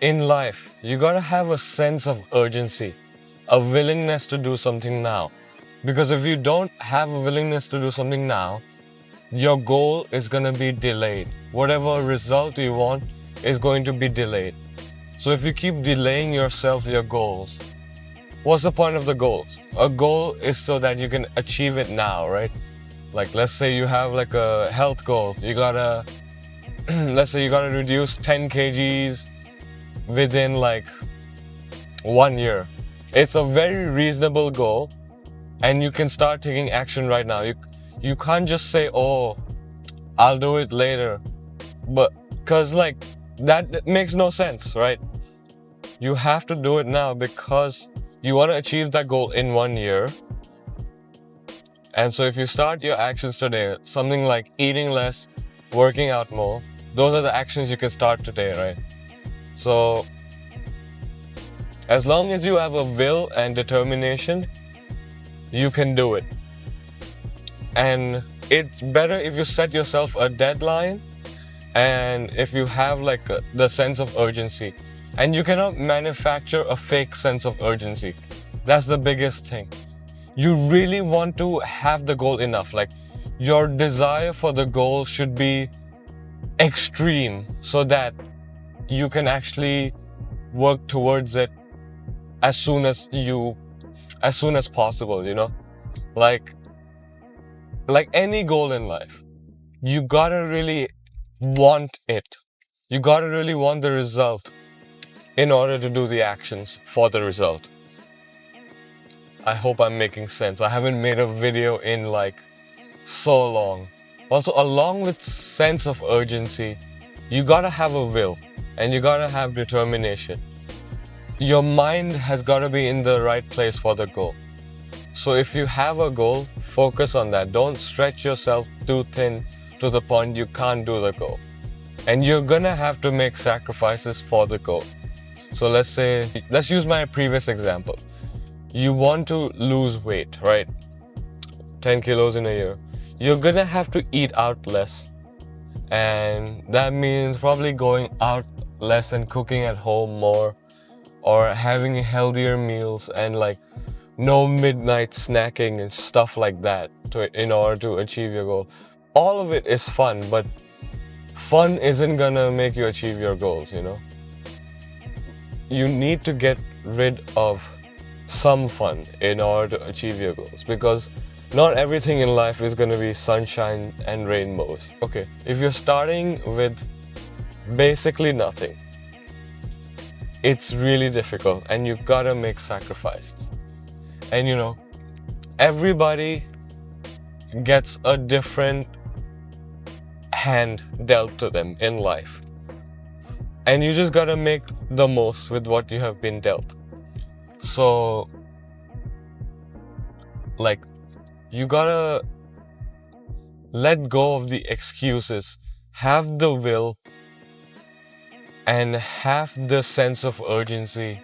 in life, you gotta have a sense of urgency, a willingness to do something now. Because if you don't have a willingness to do something now, your goal is gonna be delayed. Whatever result you want is going to be delayed. So if you keep delaying yourself your goals, what's the point of the goals? A goal is so that you can achieve it now, right? Like let's say you have like a health goal. You gotta let's say you gotta reduce 10 kgs within like 1 year. It's a very reasonable goal and you can start taking action right now. You can't just say, oh, I'll do it later. But because like that makes no sense, right? You have to do it now because you want to achieve that goal in 1 year. And so if you start your actions today, something like eating less, working out more, those are the actions you can start today, right? So as long as you have a will and determination, you can do it. And it's better if you set yourself a deadline and if you have like the sense of urgency. And you cannot manufacture a fake sense of urgency. That's the biggest thing. You really want to have the goal enough. Like your desire for the goal should be extreme so that you can actually work towards it as soon as possible, you know? Like any goal in life, you gotta really want it. You gotta really want the result in order to do the actions for the result. I hope I'm making sense. I haven't made a video in like so long. Also, along with sense of urgency, you gotta have a will and you gotta have determination. Your mind has gotta be in the right place for the goal. So if you have a goal, focus on that. Don't stretch yourself too thin to the point you can't do the goal. And you're gonna have to make sacrifices for the goal. So let's use my previous example. You want to lose weight, right? 10 kilos in a year. You're gonna have to eat out less. And that means probably going out less and cooking at home more, or having healthier meals and like no midnight snacking and stuff like that in order to achieve your goal. All of it is fun, but fun isn't gonna make you achieve your goals, you know? You need to get rid of some fun in order to achieve your goals, because not everything in life is going to be sunshine and rainbows. Okay, if you're starting with basically nothing, it's really difficult and you've got to make sacrifices. And you know, everybody gets a different hand dealt to them in life. And you just got to make the most with what you have been dealt. So, like, you gotta let go of the excuses, have the will, and have the sense of urgency,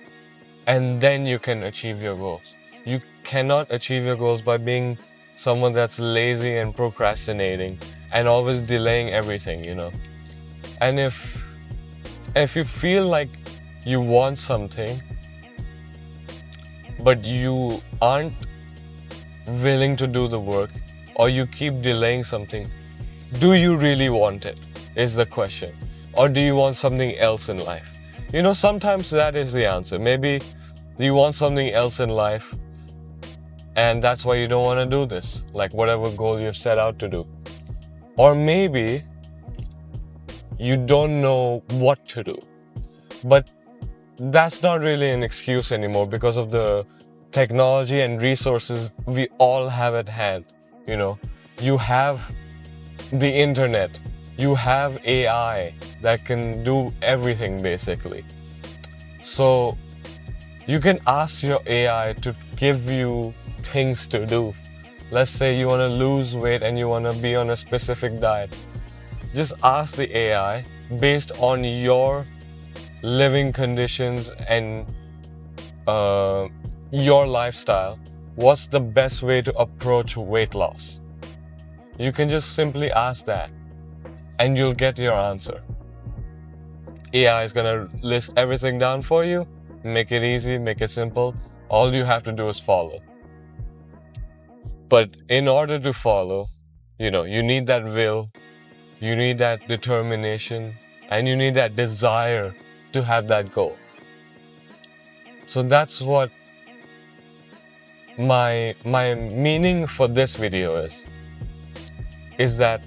and then you can achieve your goals. You cannot achieve your goals by being someone that's lazy and procrastinating and always delaying everything, you know. And if you feel like you want something, but you aren't willing to do the work, or you keep delaying something, do you really want it, is the question. Or do you want something else in life? You know, sometimes that is the answer. Maybe you want something else in life and that's why you don't want to do this, like whatever goal you've set out to do. Or maybe you don't know what to do, but that's not really an excuse anymore because of the technology and resources we all have at hand. You know, you have the internet, you have AI that can do everything basically. So you can ask your AI to give you things to do. Let's say you want to lose weight and you want to be on a specific diet. Just ask the AI based on your living conditions and your lifestyle, what's the best way to approach weight loss? You can just simply ask that and you'll get your answer. AI is gonna list everything down for you, make it easy, make it simple. All you have to do is follow. But in order to follow, you need that will, you need that determination, and you need that desire to have that goal. So that's what my meaning for this video is that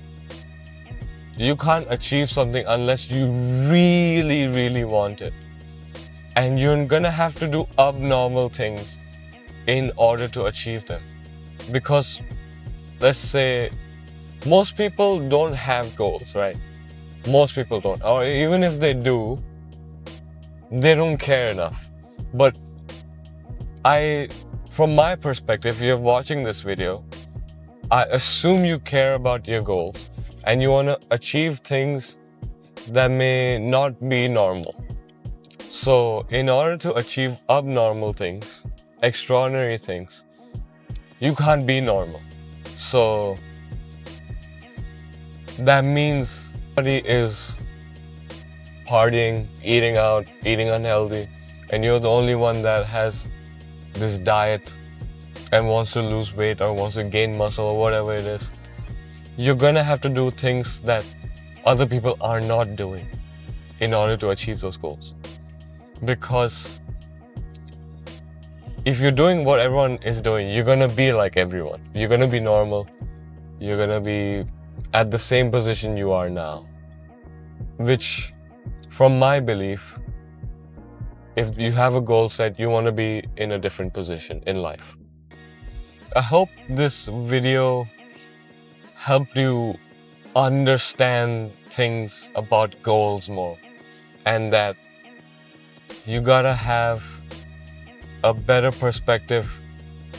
you can't achieve something unless you really, really want it. And you're gonna have to do abnormal things in order to achieve them. Because let's say most people don't have goals, right? Most people don't. Or even if they do, they don't care enough. But from my perspective, if you're watching this video, I assume you care about your goals and you want to achieve things that may not be normal. So in order to achieve abnormal things, extraordinary things, you can't be normal. So that means somebody is partying, eating out, eating unhealthy, and you're the only one that has this diet and wants to lose weight or wants to gain muscle or whatever it is. You're gonna have to do things that other people are not doing in order to achieve those goals. Because if you're doing what everyone is doing, you're gonna be like everyone. You're gonna be normal. You're gonna be at the same position you are now. Which, from my belief, if you have a goal set, you want to be in a different position in life. I hope this video helped you understand things about goals more, and that you gotta have a better perspective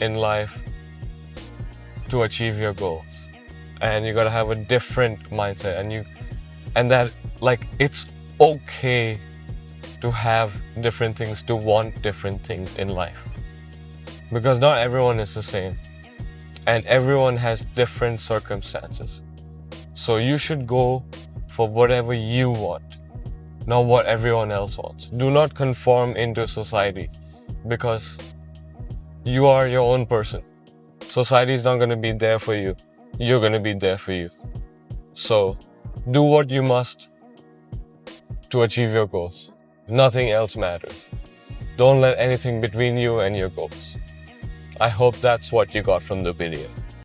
in life to achieve your goals, and you gotta have a different mindset, and that it's okay to have different things, to want different things in life, because not everyone is the same and everyone has different circumstances. So you should go for whatever you want, not what everyone else wants. Do not conform into society, because you are your own person. Society is not going to be there for you. You're going to be there for you. So do what you must to achieve your goals. Nothing else matters. Don't let anything between you and your goals. I hope that's what you got from the video.